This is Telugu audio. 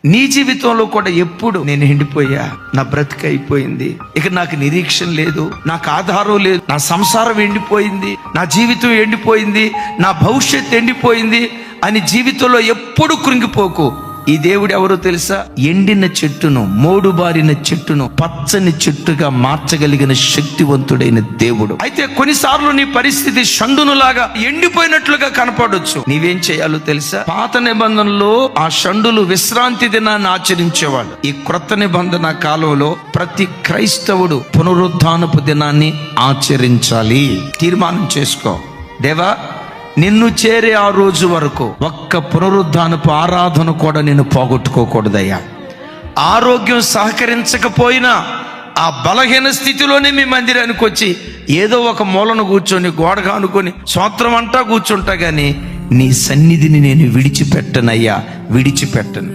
నీ జీవితంలో కూడా ఎప్పుడు నేను ఎండిపోయా, నా బ్రతిక అయిపోయింది, ఇక నాకు నిరీక్షణ లేదు, నాకు ఆధారం లేదు, నా సంసారం ఎండిపోయింది, నా జీవితం ఎండిపోయింది, నా భవిష్యత్తు ఎండిపోయింది అని జీవితంలో ఎప్పుడు కృంగిపోకు. ఈ దేవుడు ఎవరో తెలుసా? ఎండిన చెట్టును, మోడుబారిన చెట్టును పచ్చని చెట్టుగా మార్చగలిగిన శక్తివంతుడైన దేవుడు. అయితే కొన్నిసార్లు నీ పరిస్థితి షండునులాగా ఎండిపోయినట్లుగా కనపడొచ్చు. నీవేం చేయాలో తెలుసా? పాత నిబంధనలో ఆ షండులు విశ్రాంతి దినాన్ని ఆచరించేవాళ్ళు. ఈ క్రొత్త నిబంధన కాలంలో ప్రతి క్రైస్తవుడు పునరుద్ధానపు దినాన్ని ఆచరించాలి. తీర్మానం చేసుకో. దేవా, నిన్ను చేరే ఆ రోజు వరకు ఒక్క పునరుద్ధానపు ఆరాధన కూడా నేను పోగొట్టుకోకూడదయ్యా. ఆరోగ్యం సహకరించకపోయినా ఆ బలహీన స్థితిలోనే మీ మందిరానికి వచ్చి ఏదో ఒక మూలను కూర్చొని గోడగా అనుకొని స్తోత్రం అంటా కూర్చుంటా గాని నీ సన్నిధిని నేను విడిచిపెట్టనయ్యా, విడిచిపెట్టను.